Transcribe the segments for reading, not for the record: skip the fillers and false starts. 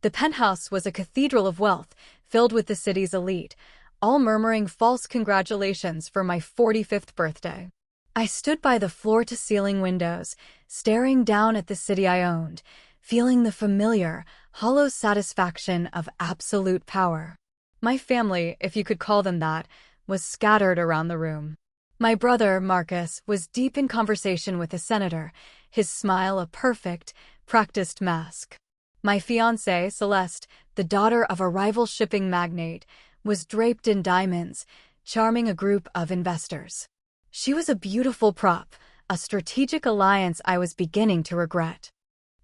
The penthouse was a cathedral of wealth, filled with the city's elite, all murmuring false congratulations for my 45th birthday. I stood by the floor-to-ceiling windows, staring down at the city I owned, feeling the familiar, hollow satisfaction of absolute power. My family, if you could call them that, was scattered around the room. My brother, Marcus, was deep in conversation with a senator, his smile a perfect, practiced mask. My fiancée, Celeste, the daughter of a rival shipping magnate, was draped in diamonds, charming a group of investors. She was a beautiful prop, a strategic alliance I was beginning to regret.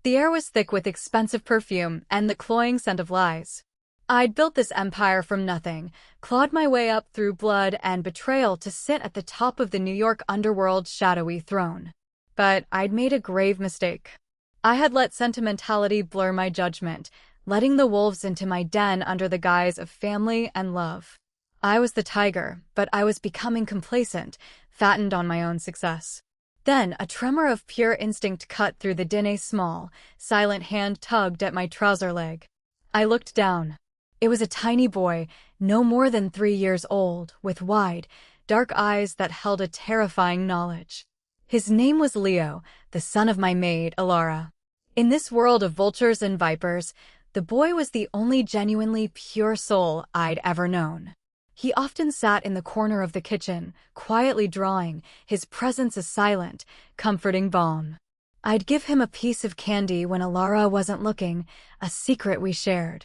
The air was thick with expensive perfume and the cloying scent of lies. I'd built this empire from nothing, clawed my way up through blood and betrayal to sit at the top of the New York underworld's shadowy throne. But I'd made a grave mistake. I had let sentimentality blur my judgment, letting the wolves into my den under the guise of family and love. I was the tiger, but I was becoming complacent, fattened on my own success. Then a tremor of pure instinct cut through the din. A small, silent hand tugged at my trouser leg. I looked down. It was a tiny boy, no more than 3 years old, with wide, dark eyes that held a terrifying knowledge. His name was Leo, the son of my maid, Alara. In this world of vultures and vipers, the boy was the only genuinely pure soul I'd ever known. He often sat in the corner of the kitchen, quietly drawing, his presence a silent, comforting balm. I'd give him a piece of candy when Alara wasn't looking, a secret we shared.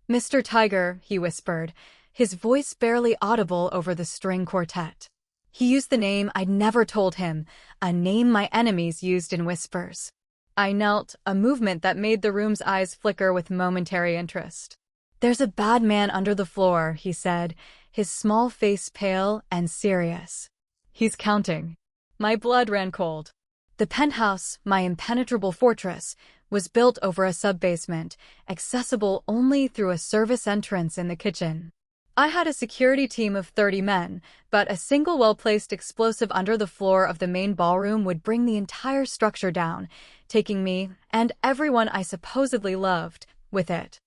"Mr. Tiger," he whispered, his voice barely audible over the string quartet. He used the name I'd never told him, a name my enemies used in whispers. I knelt, a movement that made the room's eyes flicker with momentary interest. "There's a bad man under the floor," he said, his small face pale and serious. "He's counting." My blood ran cold. The penthouse, my impenetrable fortress, was built over a sub-basement, accessible only through a service entrance in the kitchen. I had a security team of 30 men, but a single well-placed explosive under the floor of the main ballroom would bring the entire structure down, taking me, and everyone I supposedly loved, with it.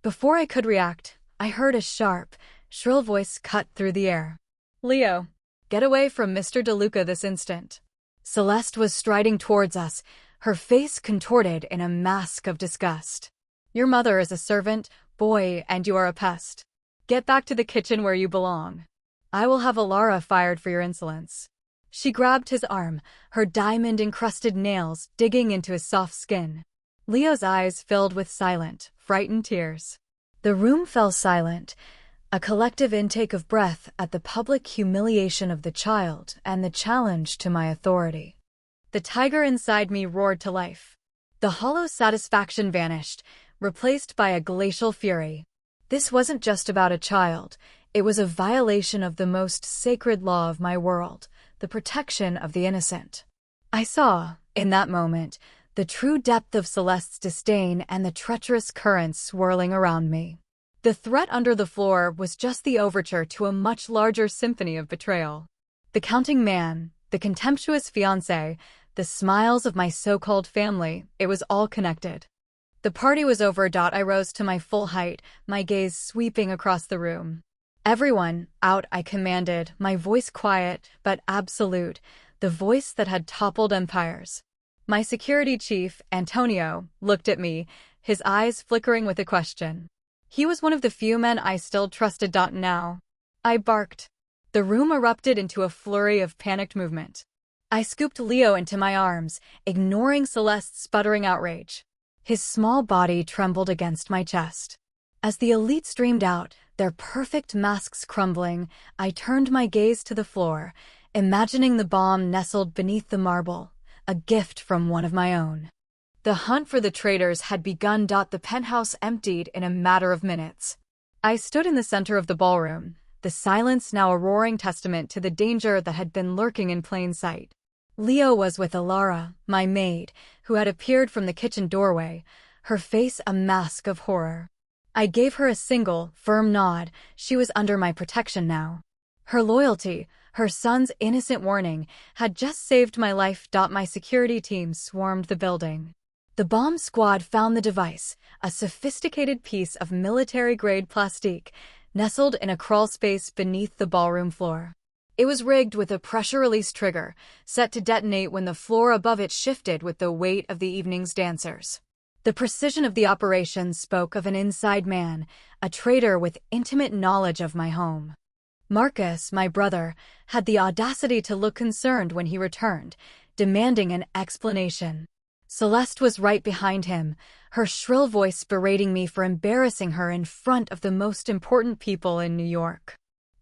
Before I could react, I heard a sharp, shrill voice cut through the air. "Leo, get away from Mr. DeLuca this instant." Celeste was striding towards us, her face contorted in a mask of disgust. "Your mother is a servant, boy, and you are a pest. Get back to the kitchen where you belong. I will have Alara fired for your insolence." She grabbed his arm, her diamond-encrusted nails digging into his soft skin. Leo's eyes filled with silent, frightened tears. The room fell silent, a collective intake of breath at the public humiliation of the child and the challenge to my authority. The tiger inside me roared to life. The hollow satisfaction vanished, replaced by a glacial fury. This wasn't just about a child, it was a violation of the most sacred law of my world, the protection of the innocent. I saw, in that moment, the true depth of Celeste's disdain and the treacherous currents swirling around me. The threat under the floor was just the overture to a much larger symphony of betrayal. The counting man, the contemptuous fiancé, the smiles of my so-called family, it was all connected. The party was over. I rose to my full height, my gaze sweeping across the room. "Everyone, out," I commanded, my voice quiet but absolute, the voice that had toppled empires. My security chief, Antonio, looked at me, his eyes flickering with a question. He was one of the few men I still trusted. Now. I barked. The room erupted into a flurry of panicked movement. I scooped Leo into my arms, ignoring Celeste's sputtering outrage. His small body trembled against my chest. As the elite streamed out, their perfect masks crumbling, I turned my gaze to the floor, imagining the bomb nestled beneath the marble, a gift from one of my own. The hunt for the traitors had begun. The penthouse emptied in a matter of minutes. I stood in the center of the ballroom, the silence now a roaring testament to the danger that had been lurking in plain sight. Leo was with Alara, my maid, who had appeared from the kitchen doorway, her face a mask of horror. I gave her a single, firm nod. She was under my protection now. Her loyalty, her son's innocent warning, had just saved my life. My security team swarmed the building. The bomb squad found the device, a sophisticated piece of military-grade plastique, nestled in a crawlspace beneath the ballroom floor. It was rigged with a pressure-release trigger, set to detonate when the floor above it shifted with the weight of the evening's dancers. The precision of the operation spoke of an inside man, a traitor with intimate knowledge of my home. Marcus, my brother, had the audacity to look concerned when he returned, demanding an explanation. Celeste was right behind him, her shrill voice berating me for embarrassing her in front of the most important people in New York.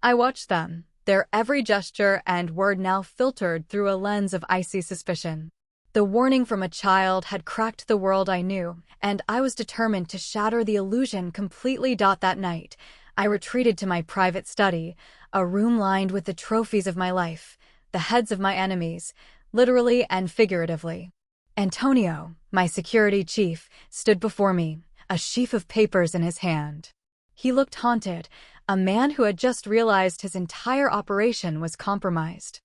I watched them, their every gesture and word now filtered through a lens of icy suspicion. The warning from a child had cracked the world I knew, and I was determined to shatter the illusion completely. That night, I retreated to my private study, a room lined with the trophies of my life, the heads of my enemies, literally and figuratively. Antonio, my security chief, stood before me, a sheaf of papers in his hand. He looked haunted, a man who had just realized his entire operation was compromised.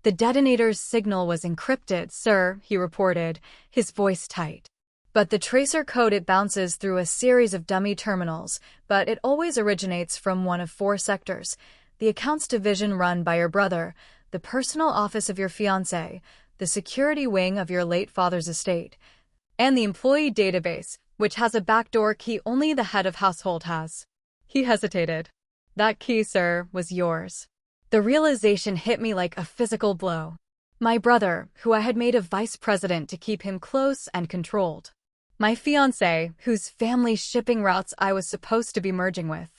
The detonator's signal was encrypted, sir, he reported, his voice tight. But the tracer code it bounces through a series of dummy terminals, but it always originates from one of 4 sectors: the accounts division run by your brother, the personal office of your fiancé, the security wing of your late father's estate, and the employee database, which has a backdoor key only the head of household has. He hesitated. That key, sir, was yours. The realization hit me like a physical blow. My brother, who I had made a vice president to keep him close and controlled. My fiancé, whose family shipping routes I was supposed to be merging with.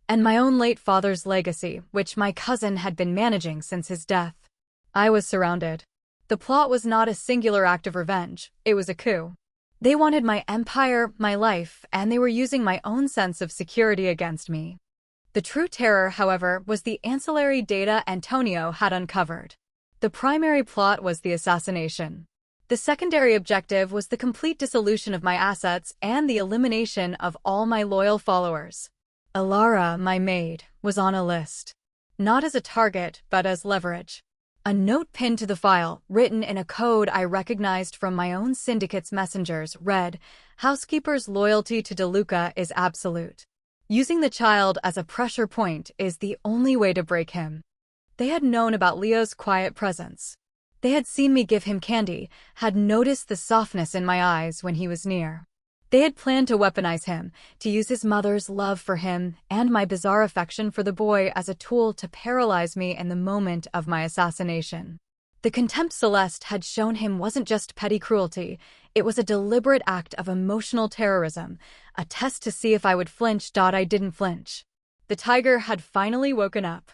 And my own late father's legacy, which my cousin had been managing since his death. I was surrounded. The plot was not a singular act of revenge, it was a coup. They wanted my empire, my life, and they were using my own sense of security against me. The true terror, however, was the ancillary data Antonio had uncovered. The primary plot was the assassination. The secondary objective was the complete dissolution of my assets and the elimination of all my loyal followers. Alara, my maid, was on a list. Not as a target, but as leverage. A note pinned to the file, written in a code I recognized from my own syndicate's messengers, read, "Housekeeper's loyalty to DeLuca is absolute. Using the child as a pressure point is the only way to break him." They had known about Leo's quiet presence. They had seen me give him candy, had noticed the softness in my eyes when he was near. They had planned to weaponize him, to use his mother's love for him and my bizarre affection for the boy as a tool to paralyze me in the moment of my assassination. The contempt Celeste had shown him wasn't just petty cruelty, it was a deliberate act of emotional terrorism, a test to see if I would flinch. I didn't flinch. The tiger had finally woken up.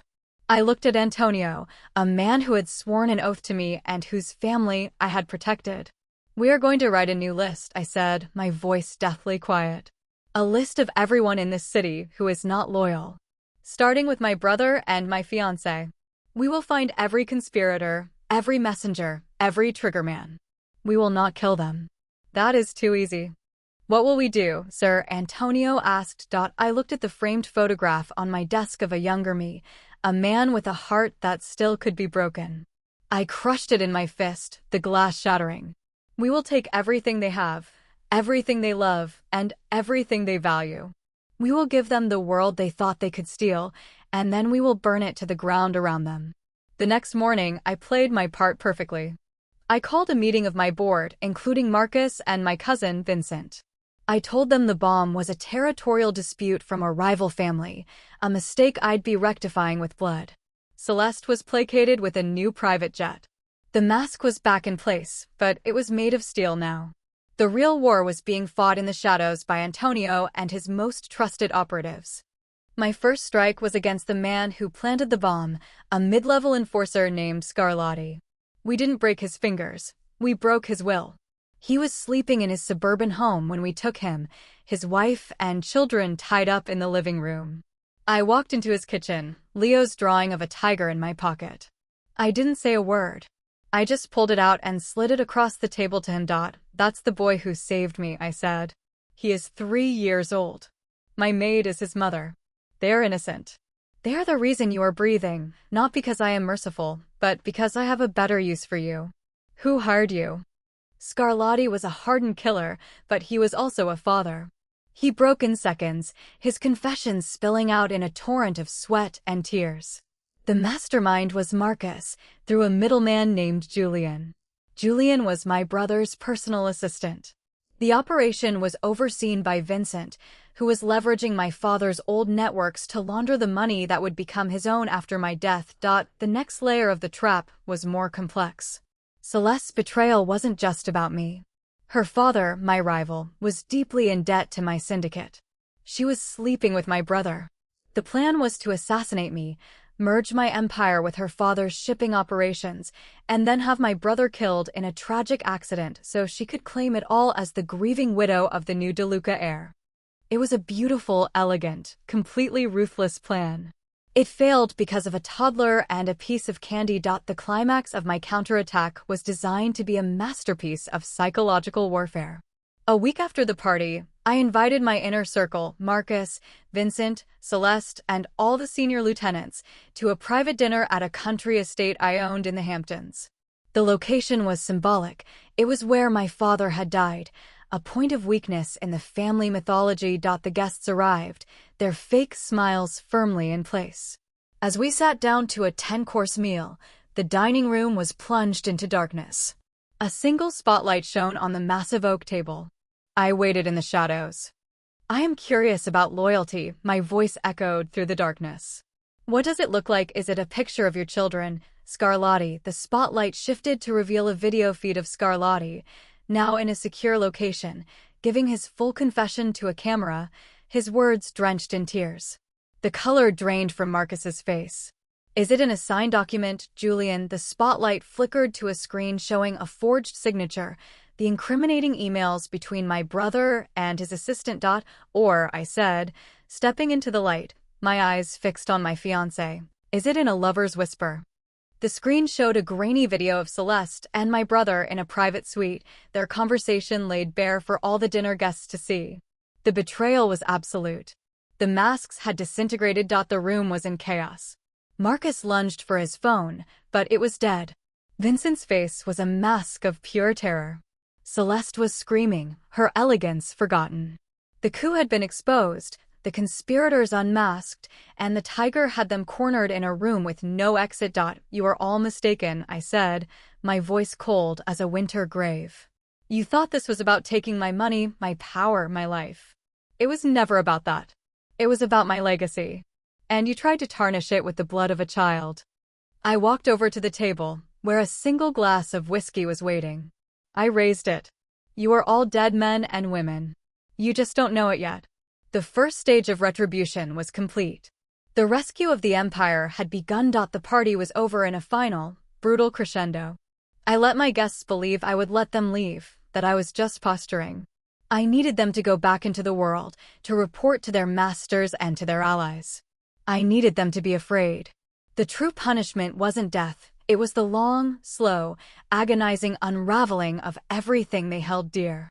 I looked at Antonio, a man who had sworn an oath to me and whose family I had protected. "We are going to write a new list," I said, my voice deathly quiet. "A list of everyone in this city who is not loyal. Starting with my brother and my fiancé. We will find every conspirator, every messenger, every triggerman. We will not kill them. That is too easy." "What will we do, sir?" Antonio asked. I looked at the framed photograph on my desk of a younger me, a man with a heart that still could be broken. I crushed it in my fist, the glass shattering. "We will take everything they have, everything they love, and everything they value. We will give them the world they thought they could steal, and then we will burn it to the ground around them." The next morning, I played my part perfectly. I called a meeting of my board, including Marcus and my cousin, Vincent. I told them the bomb was a territorial dispute from a rival family, a mistake I'd be rectifying with blood. Celeste was placated with a new private jet. The mask was back in place, but it was made of steel now. The real war was being fought in the shadows by Antonio and his most trusted operatives. My first strike was against the man who planted the bomb, a mid-level enforcer named Scarlatti. We didn't break his fingers, we broke his will. He was sleeping in his suburban home when we took him, his wife and children tied up in the living room. I walked into his kitchen, Leo's drawing of a tiger in my pocket. I didn't say a word. I just pulled it out and slid it across the table to him. "That's the boy who saved me," I said. "He is 3 years old. My maid is his mother. They are innocent. They are the reason you are breathing, not because I am merciful, but because I have a better use for you." "Who hired you?" Scarlatti was a hardened killer, but he was also a father. He broke in seconds, his confessions spilling out in a torrent of sweat and tears. The mastermind was Marcus, through a middleman named Julian. Julian was my brother's personal assistant. The operation was overseen by Vincent, who was leveraging my father's old networks to launder the money that would become his own after my death. The next layer of the trap was more complex. Celeste's betrayal wasn't just about me. Her father, my rival, was deeply in debt to my syndicate. She was sleeping with my brother. The plan was to assassinate me, merge my empire with her father's shipping operations, and then have my brother killed in a tragic accident so she could claim it all as the grieving widow of the new DeLuca heir. It was a beautiful, elegant, completely ruthless plan. It failed because of a toddler and a piece of candy. The climax of my counterattack was designed to be a masterpiece of psychological warfare. A week after the party, I invited my inner circle, Marcus, Vincent, Celeste, and all the senior lieutenants, to a private dinner at a country estate I owned in the Hamptons. The location was symbolic. It was where my father had died, a point of weakness in the family mythology. The guests arrived, their fake smiles firmly in place. As we sat down to a 10-course meal, the dining room was plunged into darkness. A single spotlight shone on the massive oak table. I waited in the shadows. I am curious about loyalty, my voice echoed through the darkness. What does it look like? Is it a picture of your children? Scarlatti. The spotlight shifted to reveal a video feed of Scarlatti, now in a secure location, giving his full confession to a camera, his words drenched in tears. The color drained from Marcus's face. Is it in a signed document, Julian? The spotlight flickered to a screen showing a forged signature, the incriminating emails between my brother and his assistant. Or, I said, stepping into the light, my eyes fixed on my fiancé. Is it in a lover's whisper? The screen showed a grainy video of Celeste and my brother in a private suite, their conversation laid bare for all the dinner guests to see. The betrayal was absolute. The masks had disintegrated. The room was in chaos. Marcus lunged for his phone, but it was dead. Vincent's face was a mask of pure terror. Celeste was screaming, her elegance forgotten. The coup had been exposed, the conspirators unmasked, and the tiger had them cornered in a room with no exit. You are all mistaken, I said, my voice cold as a winter grave. You thought this was about taking my money, my power, my life. It was never about that. It was about my legacy. And you tried to tarnish it with the blood of a child. I walked over to the table, where a single glass of whiskey was waiting. I raised it. You are all dead men and women. You just don't know it yet. The first stage of retribution was complete. The rescue of the Empire had begun. The party was over in a final, brutal crescendo. I let my guests believe I would let them leave, that I was just posturing. I needed them to go back into the world, to report to their masters and to their allies. I needed them to be afraid. The true punishment wasn't death, it was the long, slow, agonizing unraveling of everything they held dear.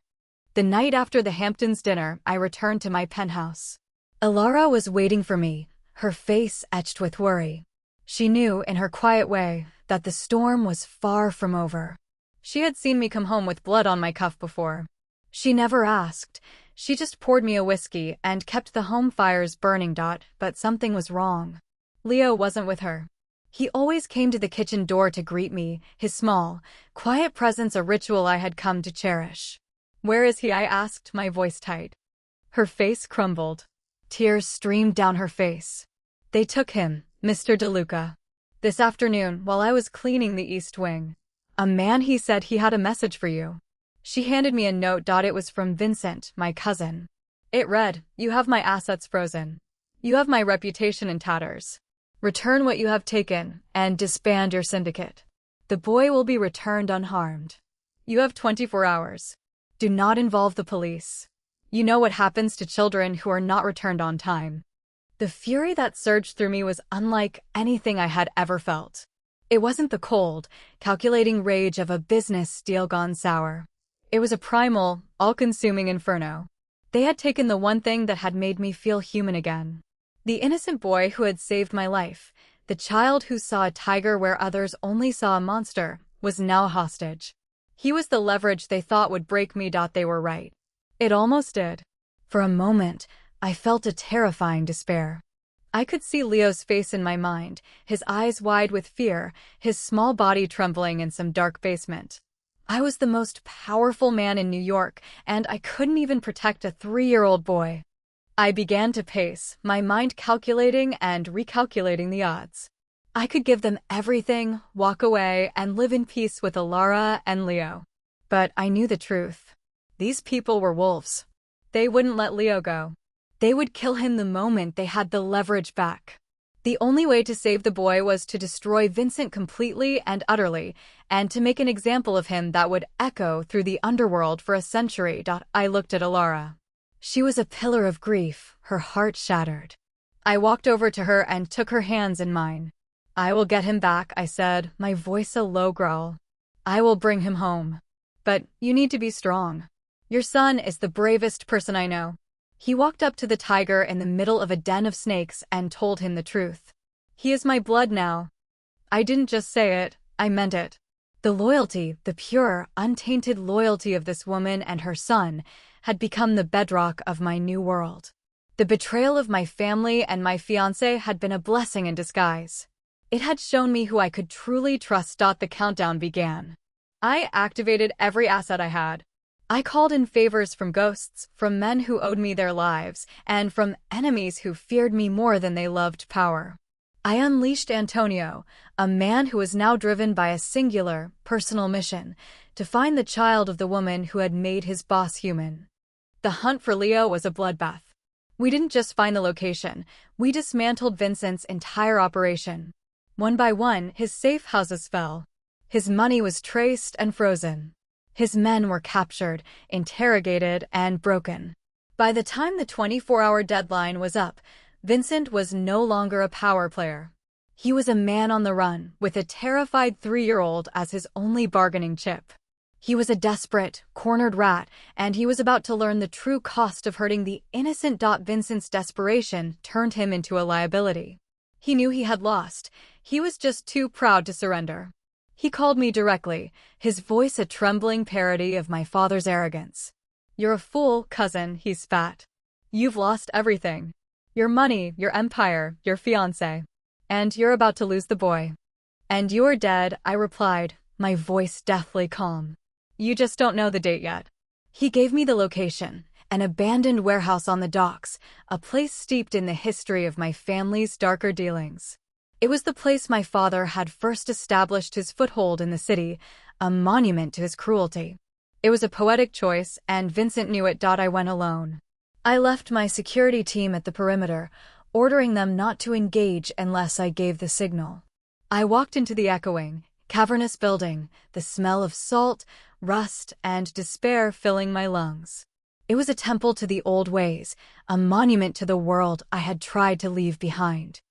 The night after the Hamptons dinner, I returned to my penthouse. Ilara was waiting for me, her face etched with worry. She knew, in her quiet way, that the storm was far from over. She had seen me come home with blood on my cuff before. She never asked. She just poured me a whiskey and kept the home fires burning. But something was wrong. Leo wasn't with her. He always came to the kitchen door to greet me, his small, quiet presence a ritual I had come to cherish. Where is he? I asked, my voice tight. Her face crumbled. Tears streamed down her face. They took him, Mr. DeLuca. This afternoon, while I was cleaning the East Wing. A man, he said he had a message for you. She handed me a note. It was from Vincent, my cousin. It read, you have my assets frozen. You have my reputation in tatters. Return what you have taken, and disband your syndicate. The boy will be returned unharmed. You have 24 hours. Do not involve the police. You know what happens to children who are not returned on time. The fury that surged through me was unlike anything I had ever felt. It wasn't the cold, calculating rage of a business deal gone sour. It was a primal, all-consuming inferno. They had taken the one thing that had made me feel human again. The innocent boy who had saved my life, the child who saw a tiger where others only saw a monster, was now a hostage. He was the leverage they thought would break me. They were right. It almost did. For a moment, I felt a terrifying despair. I could see Leo's face in my mind, his eyes wide with fear, his small body trembling in some dark basement. I was the most powerful man in New York, and I couldn't even protect a 3-year-old boy. I began to pace, my mind calculating and recalculating the odds. I could give them everything, walk away, and live in peace with Alara and Leo. But I knew the truth. These people were wolves. They wouldn't let Leo go. They would kill him the moment they had the leverage back. The only way to save the boy was to destroy Vincent completely and utterly, and to make an example of him that would echo through the underworld for a century. I looked at Alara. She was a pillar of grief, her heart shattered. I walked over to her and took her hands in mine. "I will get him back," I said, my voice a low growl. "I will bring him home. But you need to be strong. Your son is the bravest person I know." He walked up to the tiger in the middle of a den of snakes and told him the truth. "He is my blood now." I didn't just say it, I meant it. The loyalty, the pure, untainted loyalty of this woman and her son, had become the bedrock of my new world. The betrayal of my family and my fiancé had been a blessing in disguise. It had shown me who I could truly trust. The countdown began. I activated every asset I had. I called in favors from ghosts, from men who owed me their lives, and from enemies who feared me more than they loved power. I unleashed Antonio, a man who was now driven by a singular, personal mission, to find the child of the woman who had made his boss human. The hunt for Leo was a bloodbath. We didn't just find the location, we dismantled Vincent's entire operation. One by one, his safe houses fell. His money was traced and frozen. His men were captured, interrogated, and broken. By the time the 24-hour deadline was up, Vincent was no longer a power player. He was a man on the run, with a terrified 3-year-old as his only bargaining chip. He was a desperate, cornered rat, and he was about to learn the true cost of hurting the innocent. Vincent's desperation turned him into a liability. He knew he had lost. He was just too proud to surrender. He called me directly, his voice a trembling parody of my father's arrogance. "You're a fool, cousin," he spat. "You've lost everything. Your money, your empire, your fiancé. And you're about to lose the boy." "And you're dead," I replied, my voice deathly calm. "You just don't know the date yet." He gave me the location, an abandoned warehouse on the docks, a place steeped in the history of my family's darker dealings. It was the place my father had first established his foothold in the city, a monument to his cruelty. It was a poetic choice, and Vincent knew it. I went alone. I left my security team at the perimeter, ordering them not to engage unless I gave the signal. I walked into the echoing, cavernous building, the smell of salt, rust, and despair filling my lungs. It was a temple to the old ways, a monument to the world I had tried to leave behind.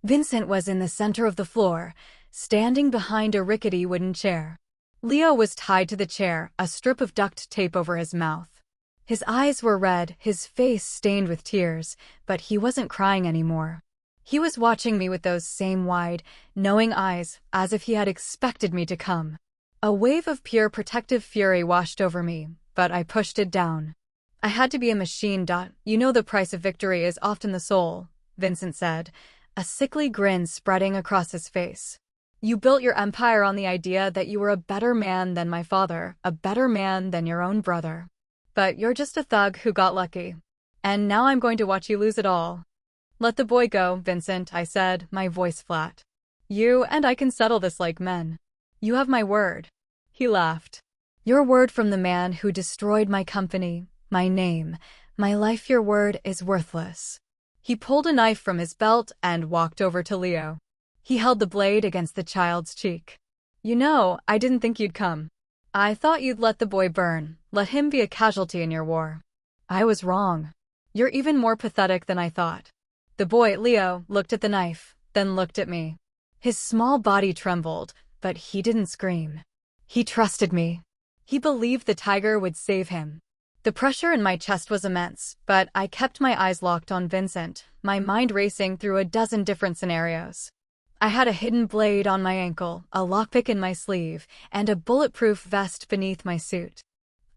Vincent was in the center of the floor, standing behind a rickety wooden chair. Leo was tied to the chair, a strip of duct tape over his mouth. His eyes were red, his face stained with tears, but he wasn't crying anymore. He was watching me with those same wide, knowing eyes, as if he had expected me to come. A wave of pure protective fury washed over me, but I pushed it down. "I had to be a machine. You know the price of victory is often the soul," Vincent said, a sickly grin spreading across his face. "You built your empire on the idea that you were a better man than my father, a better man than your own brother. But you're just a thug who got lucky. And now I'm going to watch you lose it all." "Let the boy go, Vincent," I said, my voice flat. "You and I can settle this like men. You have my word." He laughed. "Your word from the man who destroyed my company, my name, my life. Your word is worthless." He pulled a knife from his belt and walked over to Leo. He held the blade against the child's cheek. "You know, I didn't think you'd come. I thought you'd let the boy burn, let him be a casualty in your war. I was wrong. You're even more pathetic than I thought." The boy, Leo, looked at the knife, then looked at me. His small body trembled, but he didn't scream. He trusted me. He believed the tiger would save him. The pressure in my chest was immense, but I kept my eyes locked on Vincent, my mind racing through a dozen different scenarios. I had a hidden blade on my ankle, a lockpick in my sleeve, and a bulletproof vest beneath my suit.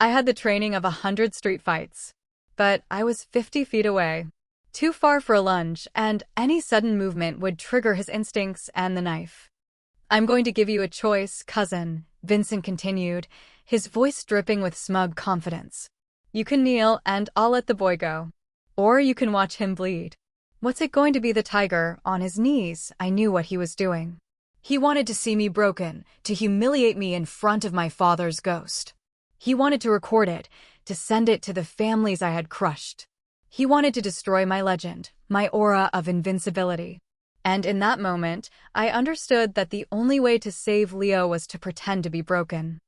I had the training of 100 street fights. but I was 50 feet away. Too far for a lunge, and any sudden movement would trigger his instincts and the knife. "I'm going to give you a choice, cousin," Vincent continued, his voice dripping with smug confidence. "You can kneel and I'll let the boy go. Or you can watch him bleed." What's it going to be? The tiger, on his knees, I knew what he was doing. He wanted to see me broken, to humiliate me in front of my father's ghost. He wanted to record it, to send it to the families I had crushed. He wanted to destroy my legend, my aura of invincibility. And in that moment, I understood that the only way to save Leo was to pretend to be broken.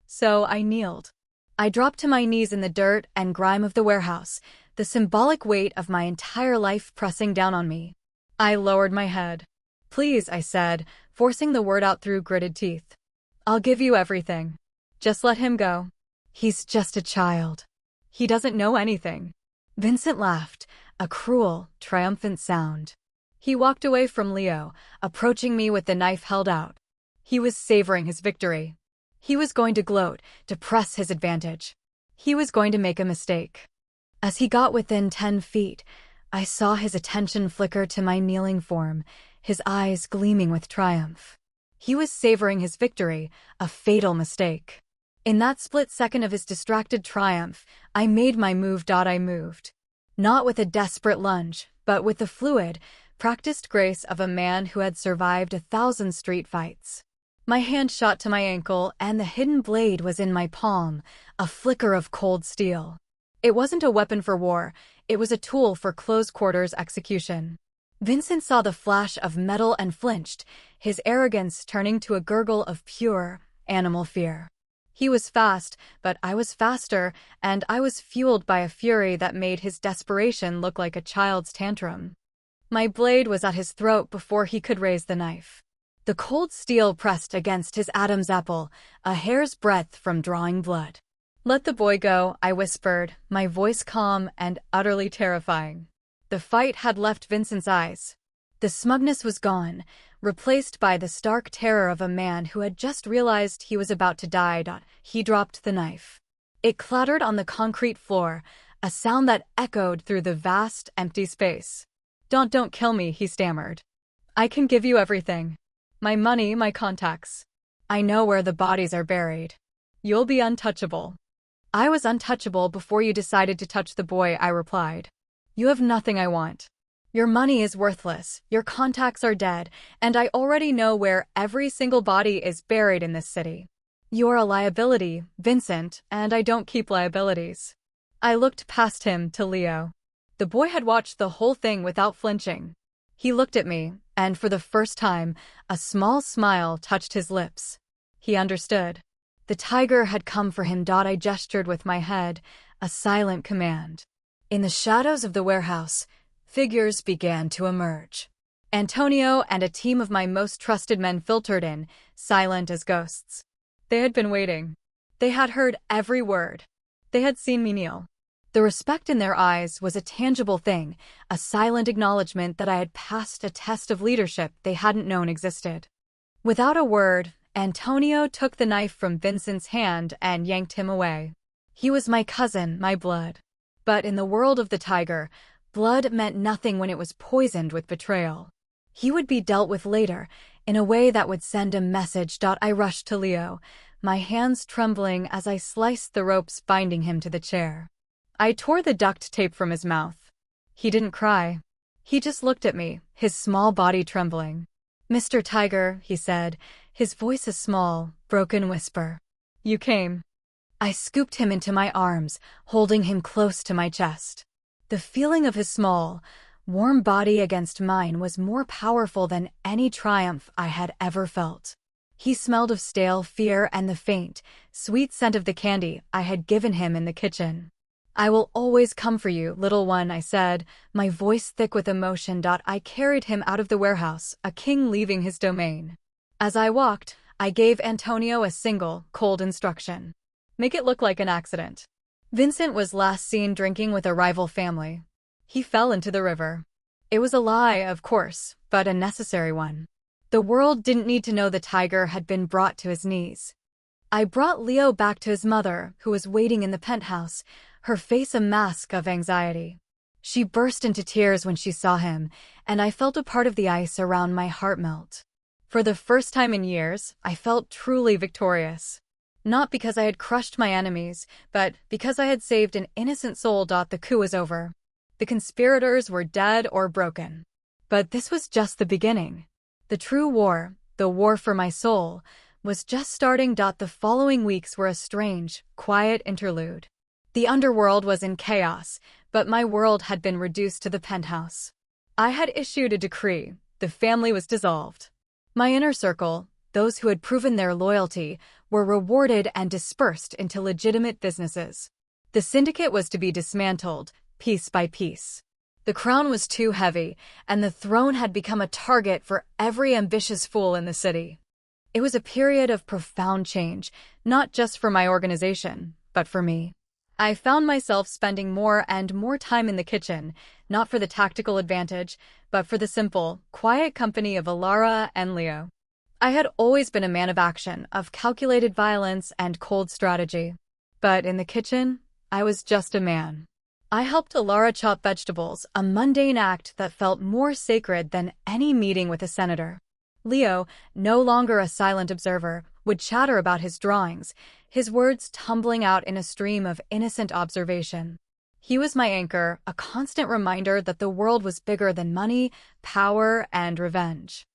So I kneeled. I dropped to my knees in the dirt and grime of the warehouse, the symbolic weight of my entire life pressing down on me. I lowered my head. "Please," I said, forcing the word out through gritted teeth. "I'll give you everything. Just let him go. He's just a child. He doesn't know anything." Vincent laughed, a cruel, triumphant sound. He walked away from Leo, approaching me with the knife held out. He was savoring his victory. He was going to gloat, to press his advantage. He was going to make a mistake. As he got within 10 feet, I saw his attention flicker to my kneeling form, his eyes gleaming with triumph. He was savoring his victory, a fatal mistake. In that split second of his distracted triumph, I made my move. I moved. Not with a desperate lunge, but with the fluid, practiced grace of a man who had survived 1,000 street fights. My hand shot to my ankle, and the hidden blade was in my palm, a flicker of cold steel. It wasn't a weapon for war, it was a tool for close-quarters execution. Vincent saw the flash of metal and flinched, his arrogance turning to a gurgle of pure, animal fear. He was fast, but I was faster, and I was fueled by a fury that made his desperation look like a child's tantrum. My blade was at his throat before he could raise the knife. The cold steel pressed against his Adam's apple, a hair's breadth from drawing blood. "Let the boy go," I whispered, my voice calm and utterly terrifying. The fight had left Vincent's eyes. The smugness was gone, replaced by the stark terror of a man who had just realized he was about to die. He dropped the knife. It clattered on the concrete floor, a sound that echoed through the vast, empty space. Don't kill me," he stammered. "I can give you everything. My money, my contacts. I know where the bodies are buried. You'll be untouchable." "I was untouchable before you decided to touch the boy," I replied. "You have nothing I want. Your money is worthless, your contacts are dead, and I already know where every single body is buried in this city. You're a liability, Vincent, and I don't keep liabilities." I looked past him to Leo. The boy had watched the whole thing without flinching. He looked at me, and for the first time, a small smile touched his lips. He understood. The tiger had come for him. I gestured with my head, a silent command. In the shadows of the warehouse, figures began to emerge. Antonio and a team of my most trusted men filtered in, silent as ghosts. They had been waiting. They had heard every word. They had seen me kneel. The respect in their eyes was a tangible thing, a silent acknowledgement that I had passed a test of leadership they hadn't known existed. Without a word, Antonio took the knife from Vincent's hand and yanked him away. He was my cousin, my blood. But in the world of the tiger, blood meant nothing when it was poisoned with betrayal. He would be dealt with later, in a way that would send a message. I rushed to Leo, my hands trembling as I sliced the ropes binding him to the chair. I tore the duct tape from his mouth. He didn't cry. He just looked at me, his small body trembling. "Mr. Tiger," he said, his voice a small, broken whisper. "You came." I scooped him into my arms, holding him close to my chest. The feeling of his small, warm body against mine was more powerful than any triumph I had ever felt. He smelled of stale fear and the faint, sweet scent of the candy I had given him in the kitchen. "I will always come for you, little one," I said, my voice thick with emotion. I carried him out of the warehouse, a king leaving his domain. As I walked, I gave Antonio a single, cold instruction. "Make it look like an accident." Vincent was last seen drinking with a rival family. He fell into the river. It was a lie, of course, but a necessary one. The world didn't need to know the tiger had been brought to his knees. I brought Leo back to his mother, who was waiting in the penthouse, her face a mask of anxiety. She burst into tears when she saw him, and I felt a part of the ice around my heart melt. For the first time in years, I felt truly victorious. Not because I had crushed my enemies, but because I had saved an innocent soul. The coup was over. The conspirators were dead or broken. But this was just the beginning. The true war, the war for my soul, was just starting. The following weeks were a strange, quiet interlude. The underworld was in chaos, but my world had been reduced to the penthouse. I had issued a decree. The family was dissolved. My inner circle, those who had proven their loyalty, were rewarded and dispersed into legitimate businesses. The syndicate was to be dismantled, piece by piece. The crown was too heavy, and the throne had become a target for every ambitious fool in the city. It was a period of profound change, not just for my organization, but for me. I found myself spending more and more time in the kitchen, not for the tactical advantage, but for the simple, quiet company of Alara and Leo. I had always been a man of action, of calculated violence and cold strategy. But in the kitchen, I was just a man. I helped Alara chop vegetables, a mundane act that felt more sacred than any meeting with a senator. Leo, no longer a silent observer, would chatter about his drawings, his words tumbling out in a stream of innocent observation. He was my anchor, a constant reminder that the world was bigger than money, power, and revenge.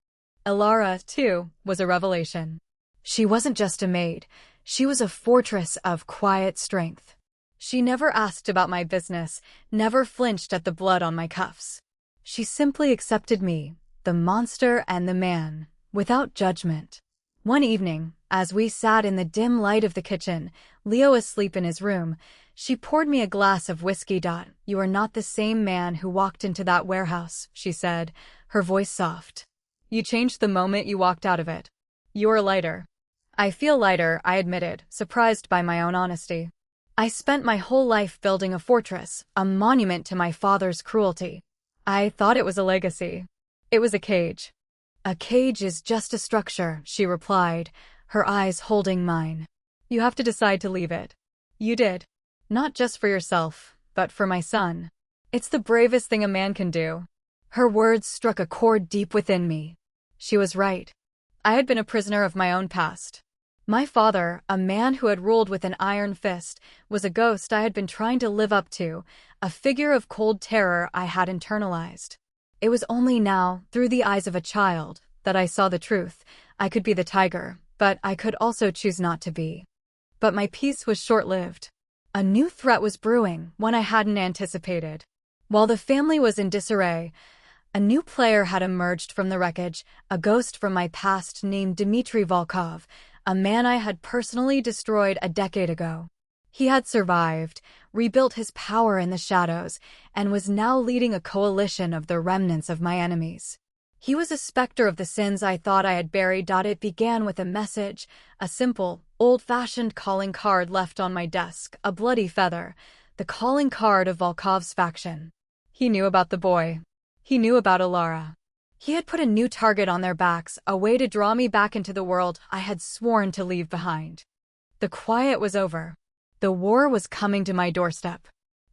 Alara, too, was a revelation. She wasn't just a maid. She was a fortress of quiet strength. She never asked about my business, never flinched at the blood on my cuffs. She simply accepted me, the monster and the man, without judgment. One evening, as we sat in the dim light of the kitchen, Leo asleep in his room, she poured me a glass of whiskey. "You are not the same man who walked into that warehouse," she said, her voice soft. "You changed the moment you walked out of it. You're lighter." "I feel lighter," I admitted, surprised by my own honesty. "I spent my whole life building a fortress, a monument to my father's cruelty. I thought it was a legacy. It was a cage." "A cage is just a structure," she replied, her eyes holding mine. "You have to decide to leave it." "You did. Not just for yourself, but for my son. It's the bravest thing a man can do." Her words struck a chord deep within me. She was right. I had been a prisoner of my own past. My father, a man who had ruled with an iron fist, was a ghost I had been trying to live up to, a figure of cold terror I had internalized. It was only now, through the eyes of a child, that I saw the truth. I could be the tiger, but I could also choose not to be. But my peace was short-lived. A new threat was brewing, one I hadn't anticipated. While the family was in disarray, a new player had emerged from the wreckage, a ghost from my past named Dmitry Volkov, a man I had personally destroyed a decade ago. He had survived, rebuilt his power in the shadows, and was now leading a coalition of the remnants of my enemies. He was a specter of the sins I thought I had buried. It began with a message, a simple, old-fashioned calling card left on my desk, a bloody feather, the calling card of Volkov's faction. He knew about the boy. He knew about Alara. He had put a new target on their backs, a way to draw me back into the world I had sworn to leave behind. The quiet was over. The war was coming to my doorstep.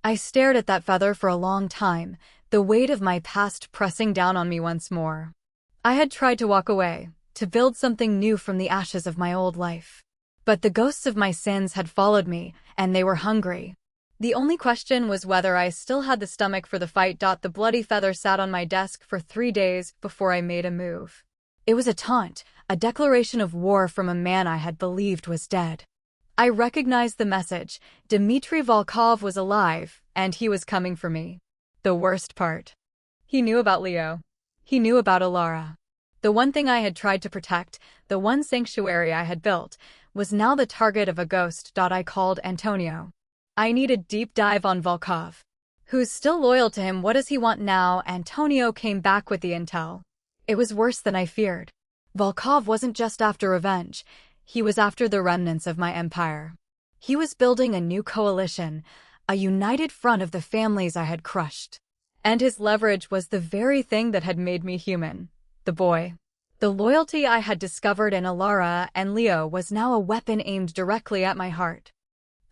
I stared at that feather for a long time, the weight of my past pressing down on me once more. I had tried to walk away, to build something new from the ashes of my old life. But the ghosts of my sins had followed me, and they were hungry. The only question was whether I still had the stomach for the fight. The bloody feather sat on my desk for 3 days before I made a move. It was a taunt, a declaration of war from a man I had believed was dead. I recognized the message. Dmitry Volkov was alive, and he was coming for me. The worst part. He knew about Leo. He knew about Alara. The one thing I had tried to protect, the one sanctuary I had built, was now the target of a ghost. I called Antonio. I need a deep dive on Volkov. Who's still loyal to him? What does he want now? Antonio came back with the intel. It was worse than I feared. Volkov wasn't just after revenge. He was after the remnants of my empire. He was building a new coalition, a united front of the families I had crushed. And his leverage was the very thing that had made me human. The boy. The loyalty I had discovered in Alara and Leo was now a weapon aimed directly at my heart.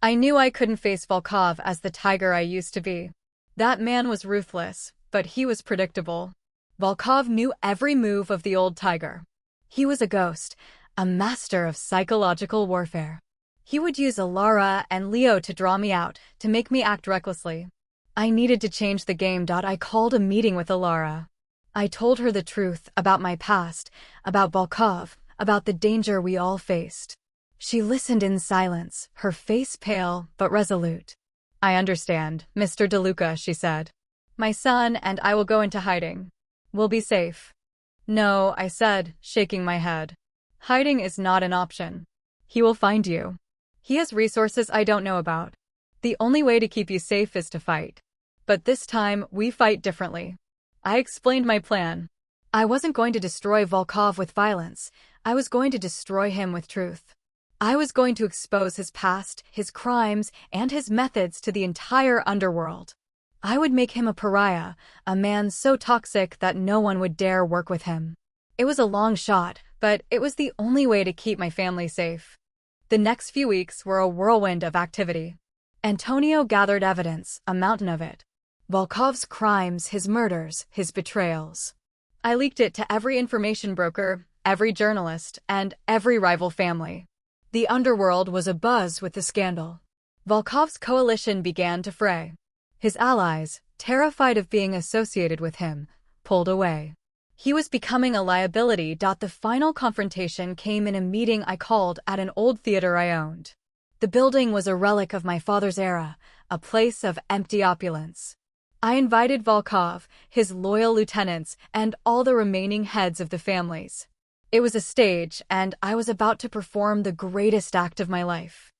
I knew I couldn't face Volkov as the tiger I used to be. That man was ruthless, but he was predictable. Volkov knew every move of the old tiger. He was a ghost, a master of psychological warfare. He would use Alara and Leo to draw me out, to make me act recklessly. I needed to change the game. I called a meeting with Alara. I told her the truth about my past, about Volkov, about the danger we all faced. She listened in silence, her face pale but resolute. "I understand, Mr. DeLuca," she said. "My son and I will go into hiding. We'll be safe." "No," I said, shaking my head. "Hiding is not an option. He will find you. He has resources I don't know about. The only way to keep you safe is to fight. But this time, we fight differently." I explained my plan. I wasn't going to destroy Volkov with violence. I was going to destroy him with truth. I was going to expose his past, his crimes, and his methods to the entire underworld. I would make him a pariah, a man so toxic that no one would dare work with him. It was a long shot, but it was the only way to keep my family safe. The next few weeks were a whirlwind of activity. Antonio gathered evidence, a mountain of it. Volkov's crimes, his murders, his betrayals. I leaked it to every information broker, every journalist, and every rival family. The underworld was abuzz with the scandal. Volkov's coalition began to fray. His allies, terrified of being associated with him, pulled away. He was becoming a liability. The final confrontation came in a meeting I called at an old theater I owned. The building was a relic of my father's era, a place of empty opulence. I invited Volkov, his loyal lieutenants, and all the remaining heads of the families. It was a stage, and I was about to perform the greatest act of my life.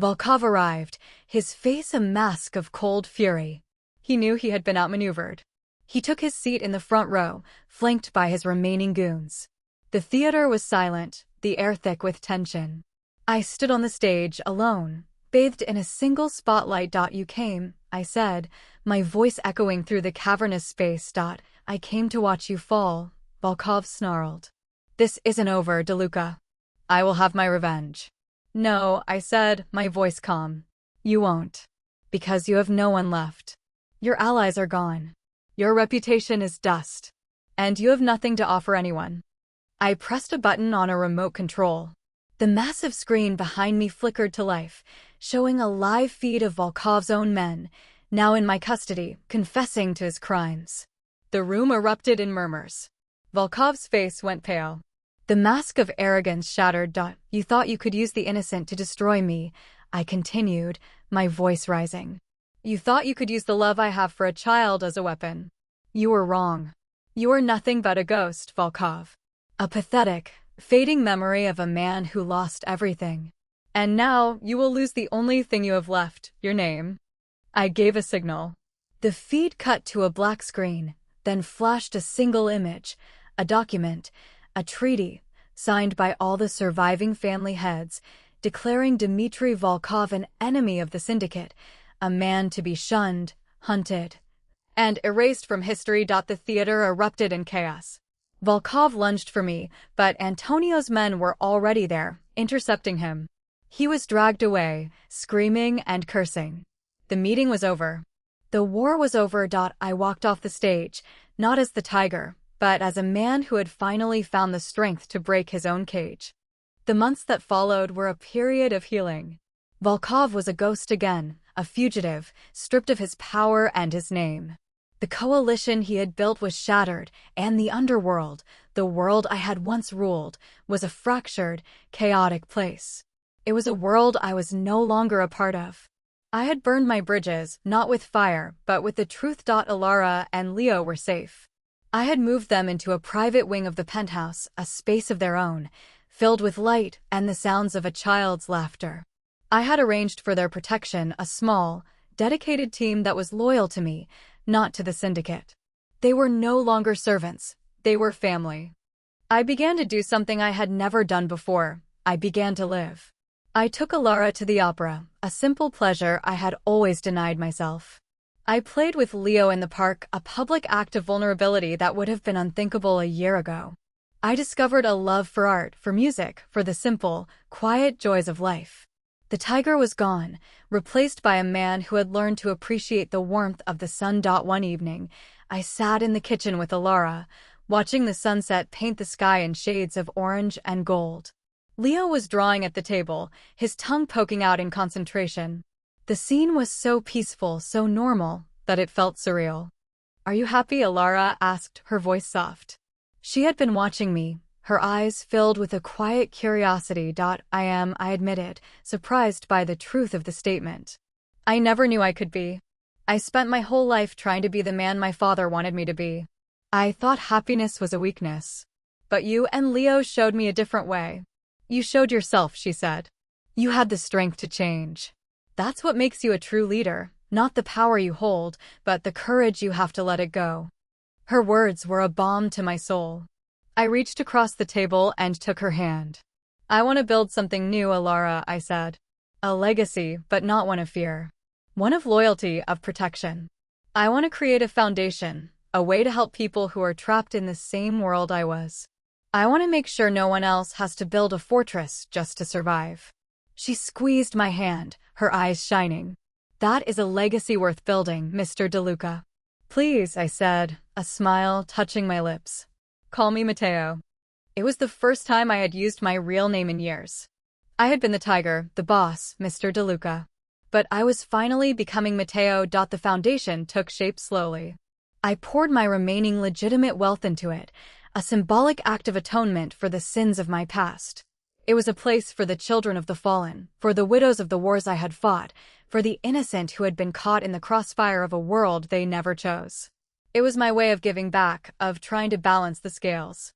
Volkov arrived, his face a mask of cold fury. He knew he had been outmaneuvered. He took his seat in the front row, flanked by his remaining goons. The theater was silent, the air thick with tension. I stood on the stage, alone, bathed in a single spotlight. "You came," I said, my voice echoing through the cavernous space. "I came to watch you fall," Volkov snarled. "This isn't over, DeLuca. I will have my revenge." "No," I said, my voice calm. "You won't. Because you have no one left. Your allies are gone. Your reputation is dust. And you have nothing to offer anyone." I pressed a button on a remote control. The massive screen behind me flickered to life, showing a live feed of Volkov's own men, now in my custody, confessing to his crimes. The room erupted in murmurs. Volkov's face went pale. The mask of arrogance shattered. "You thought you could use the innocent to destroy me," I continued, my voice rising. "You thought you could use the love I have for a child as a weapon. You were wrong. You are nothing but a ghost, Volkov. A pathetic, fading memory of a man who lost everything. And now you will lose the only thing you have left, your name." I gave a signal. The feed cut to a black screen, then flashed a single image, a document, a treaty, signed by all the surviving family heads, declaring Dmitry Volkov an enemy of the syndicate, a man to be shunned, hunted, and erased from history. The theater erupted in chaos. Volkov lunged for me, but Antonio's men were already there, intercepting him. He was dragged away, screaming and cursing. The meeting was over. The war was over. I walked off the stage, not as the tiger, but as a man who had finally found the strength to break his own cage. The months that followed were a period of healing. Volkov was a ghost again, a fugitive, stripped of his power and his name. The coalition he had built was shattered, and the underworld, the world I had once ruled, was a fractured, chaotic place. It was a world I was no longer a part of. I had burned my bridges, not with fire, but with the truth. Alara and Leo were safe. I had moved them into a private wing of the penthouse, a space of their own, filled with light and the sounds of a child's laughter. I had arranged for their protection a small, dedicated team that was loyal to me, not to the syndicate. They were no longer servants, they were family. I began to do something I had never done before. I began to live. I took Alara to the opera, a simple pleasure I had always denied myself. I played with Leo in the park, a public act of vulnerability that would have been unthinkable a year ago. I discovered a love for art, for music, for the simple, quiet joys of life. The tiger was gone, replaced by a man who had learned to appreciate the warmth of the sun. One evening, I sat in the kitchen with Alara, watching the sunset paint the sky in shades of orange and gold. Leo was drawing at the table, his tongue poking out in concentration. The scene was so peaceful, so normal, that it felt surreal. "Are you happy?" Alara asked, her voice soft. She had been watching me, her eyes filled with a quiet curiosity. "I am," I admitted, surprised by the truth of the statement. "I never knew I could be. I spent my whole life trying to be the man my father wanted me to be. I thought happiness was a weakness. But you and Leo showed me a different way. You showed yourself," she said. "You had the strength to change. That's what makes you a true leader, not the power you hold, but the courage you have to let it go." Her words were a balm to my soul. I reached across the table and took her hand. "I want to build something new, Alara," I said. "A legacy, but not one of fear. One of loyalty, of protection. I want to create a foundation, a way to help people who are trapped in the same world I was. I want to make sure no one else has to build a fortress just to survive." She squeezed my hand, her eyes shining. "That is a legacy worth building, Mr. DeLuca." "Please," I said, a smile touching my lips. "Call me Matteo." It was the first time I had used my real name in years. I had been the tiger, the boss, Mr. DeLuca. But I was finally becoming Matteo. The foundation took shape slowly. I poured my remaining legitimate wealth into it, a symbolic act of atonement for the sins of my past. It was a place for the children of the fallen, for the widows of the wars I had fought, for the innocent who had been caught in the crossfire of a world they never chose. It was my way of giving back, of trying to balance the scales.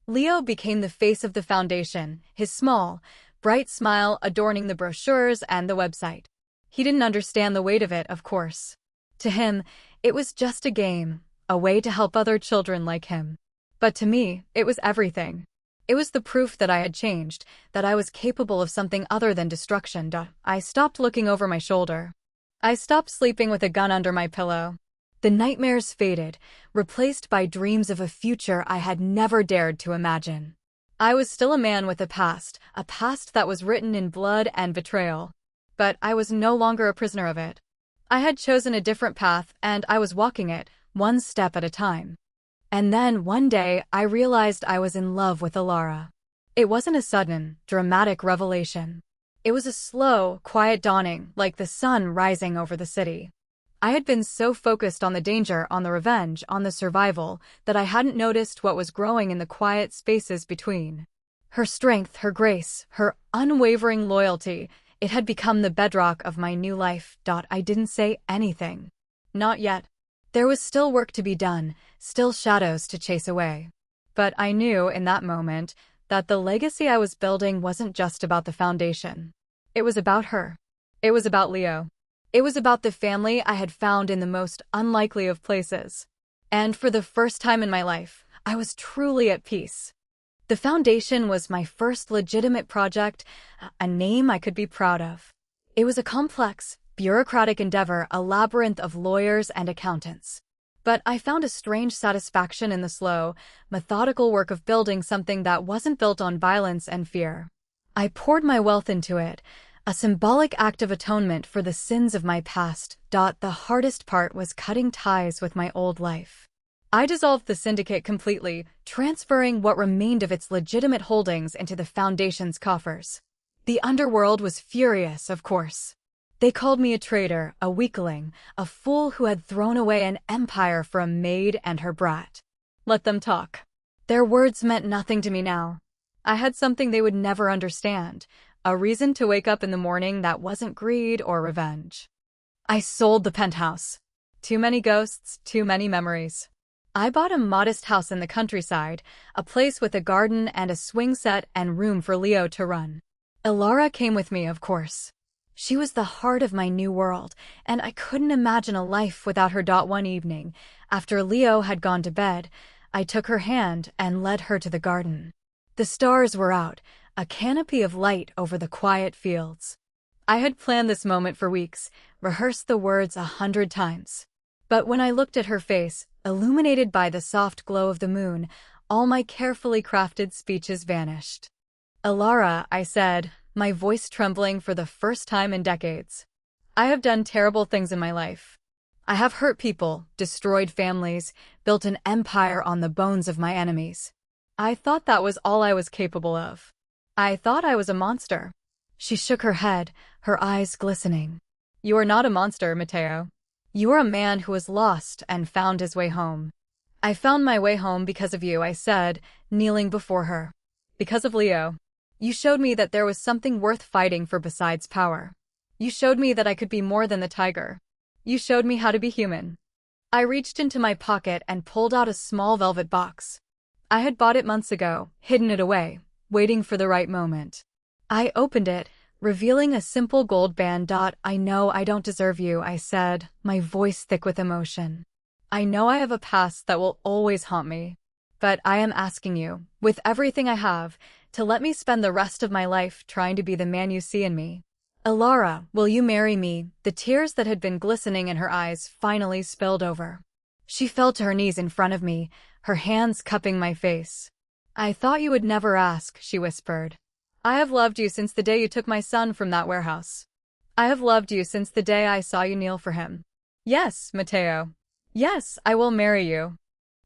Leo became the face of the foundation, his small, bright smile adorning the brochures and the website. He didn't understand the weight of it, of course. To him, it was just a game, a way to help other children like him. But to me, it was everything. It was the proof that I had changed, that I was capable of something other than destruction. I stopped looking over my shoulder. I stopped sleeping with a gun under my pillow. The nightmares faded, replaced by dreams of a future I had never dared to imagine. I was still a man with a past that was written in blood and betrayal. But I was no longer a prisoner of it. I had chosen a different path, and I was walking it, one step at a time. And then, one day, I realized I was in love with Alara. It wasn't a sudden, dramatic revelation. It was a slow, quiet dawning, like the sun rising over the city. I had been so focused on the danger, on the revenge, on the survival, that I hadn't noticed what was growing in the quiet spaces between. Her strength, her grace, her unwavering loyalty, it had become the bedrock of my new life. I didn't say anything. Not yet. There was still work to be done, still shadows to chase away. But I knew in that moment that the legacy I was building wasn't just about the foundation. It was about her. It was about Leo. It was about the family I had found in the most unlikely of places. And for the first time in my life, I was truly at peace. The foundation was my first legitimate project, a name I could be proud of. It was a complex, bureaucratic endeavor, a labyrinth of lawyers and accountants. But I found a strange satisfaction in the slow, methodical work of building something that wasn't built on violence and fear. I poured my wealth into it, a symbolic act of atonement for the sins of my past. The hardest part was cutting ties with my old life. I dissolved the syndicate completely, transferring what remained of its legitimate holdings into the foundation's coffers. The underworld was furious, of course. They called me a traitor, a weakling, a fool who had thrown away an empire for a maid and her brat. Let them talk. Their words meant nothing to me now. I had something they would never understand, a reason to wake up in the morning that wasn't greed or revenge. I sold the penthouse. Too many ghosts, too many memories. I bought a modest house in the countryside, a place with a garden and a swing set and room for Leo to run. Alara came with me, of course. She was the heart of my new world, and I couldn't imagine a life without her. One evening, after Leo had gone to bed, I took her hand and led her to the garden. The stars were out, a canopy of light over the quiet fields. I had planned this moment for weeks, rehearsed the words 100 times. But when I looked at her face, illuminated by the soft glow of the moon, All my carefully crafted speeches vanished. "Alara," I said, my voice trembling for the first time in decades. "I have done terrible things in my life. I have hurt people, destroyed families, built an empire on the bones of my enemies. I thought that was all I was capable of. I thought I was a monster." She shook her head, her eyes glistening. "You are not a monster, Matteo. You are a man who was lost and found his way home." "I found my way home because of you," I said, kneeling before her. "Because of Leo. You showed me that there was something worth fighting for besides power. You showed me that I could be more than the tiger. You showed me how to be human." I reached into my pocket and pulled out a small velvet box. I had bought it months ago, hidden it away, waiting for the right moment. I opened it, revealing a simple gold band. "I know I don't deserve you," I said, my voice thick with emotion. "I know I have a past that will always haunt me. But I am asking you, with everything I have, to let me spend the rest of my life trying to be the man you see in me. Alara, will you marry me?" The tears that had been glistening in her eyes finally spilled over. She fell to her knees in front of me, her hands cupping my face. "I thought you would never ask," she whispered. "I have loved you since the day you took my son from that warehouse. I have loved you since the day I saw you kneel for him. Yes, Matteo. Yes, I will marry you."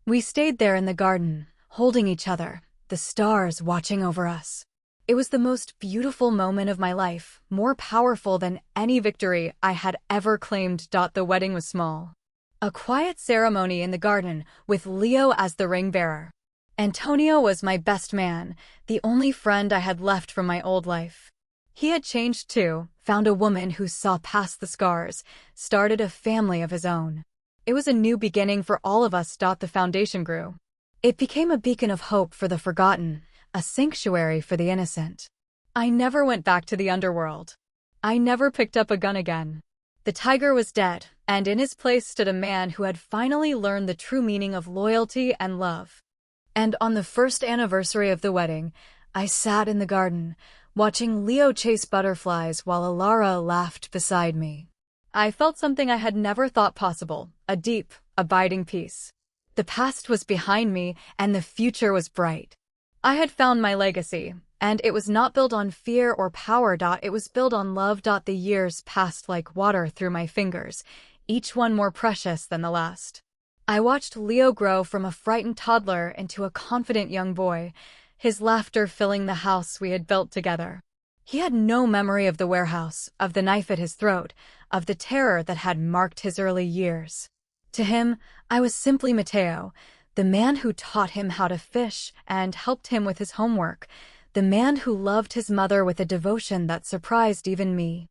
We stayed there in the garden, holding each other, the stars watching over us. It was the most beautiful moment of my life, more powerful than any victory I had ever claimed. The wedding was small. A quiet ceremony in the garden, with Leo as the ring bearer. Antonio was my best man, the only friend I had left from my old life. He had changed too, found a woman who saw past the scars, started a family of his own. It was a new beginning for all of us. The foundation grew. It became a beacon of hope for the forgotten, a sanctuary for the innocent. I never went back to the underworld. I never picked up a gun again. The tiger was dead, and in his place stood a man who had finally learned the true meaning of loyalty and love. And on the first anniversary of the wedding, I sat in the garden, watching Leo chase butterflies while Alara laughed beside me. I felt something I had never thought possible, a deep, abiding peace. The past was behind me, and the future was bright. I had found my legacy, and it was not built on fear or power. It was built on love. The years passed like water through my fingers, each one more precious than the last. I watched Leo grow from a frightened toddler into a confident young boy, his laughter filling the house we had built together. He had no memory of the warehouse, of the knife at his throat, of the terror that had marked his early years. To him, I was simply Matteo, the man who taught him how to fish and helped him with his homework, the man who loved his mother with a devotion that surprised even me.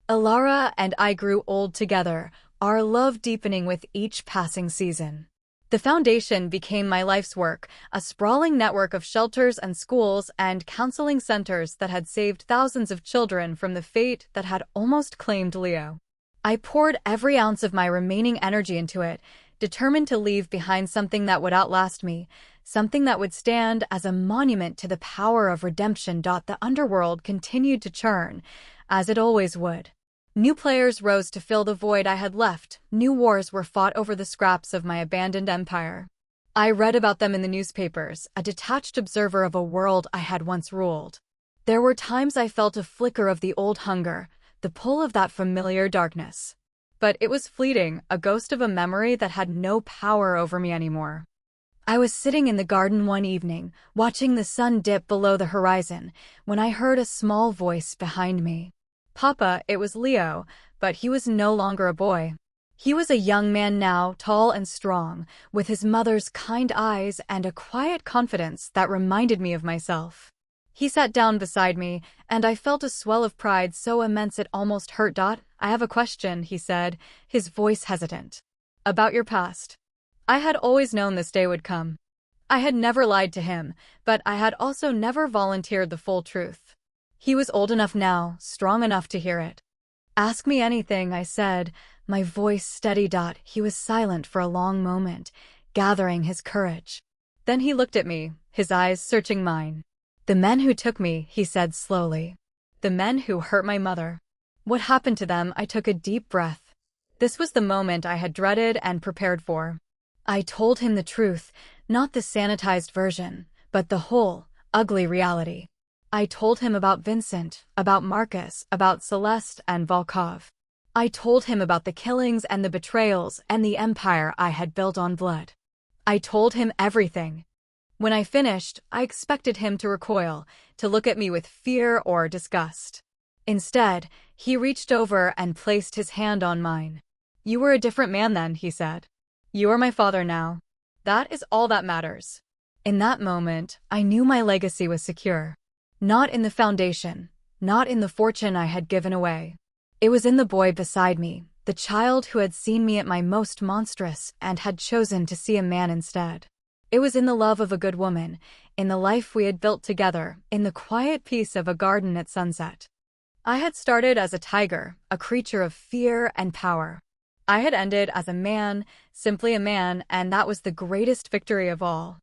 Alara and I grew old together, our love deepening with each passing season. The foundation became my life's work, a sprawling network of shelters and schools and counseling centers that had saved thousands of children from the fate that had almost claimed Leo. I poured every ounce of my remaining energy into it, determined to leave behind something that would outlast me, something that would stand as a monument to the power of redemption. The underworld continued to churn, as it always would. New players rose to fill the void I had left, new wars were fought over the scraps of my abandoned empire. I read about them in the newspapers, a detached observer of a world I had once ruled. There were times I felt a flicker of the old hunger, the pull of that familiar darkness. But it was fleeting, a ghost of a memory that had no power over me anymore. I was sitting in the garden one evening, watching the sun dip below the horizon, when I heard a small voice behind me. "Papa," it was Leo, but he was no longer a boy. He was a young man now, tall and strong, with his mother's kind eyes and a quiet confidence that reminded me of myself. He sat down beside me, and I felt a swell of pride so immense it almost hurt. "I have a question," he said, his voice hesitant. "About your past." I had always known this day would come. I had never lied to him, but I had also never volunteered the full truth. He was old enough now, strong enough to hear it. "Ask me anything," I said, my voice steady. He was silent for a long moment, gathering his courage. Then he looked at me, his eyes searching mine. "The men who took me," he said slowly. "The men who hurt my mother. What happened to them?" I took a deep breath. This was the moment I had dreaded and prepared for. I told him the truth, Not the sanitized version, but the whole, ugly reality. I told him about Vincent, about Marcus, about Celeste and Volkov. I told him about the killings and the betrayals and the empire I had built on blood. I told him everything. When I finished, I expected him to recoil, to look at me with fear or disgust. Instead, he reached over and placed his hand on mine. "You were a different man then," he said. "You are my father now. That is all that matters." In that moment, I knew my legacy was secure. Not in the foundation, not in the fortune I had given away. It was in the boy beside me, the child who had seen me at my most monstrous and had chosen to see a man instead. It was in the love of a good woman, in the life we had built together, in the quiet peace of a garden at sunset. I had started as a tiger, a creature of fear and power. I had ended as a man, simply a man, and that was the greatest victory of all.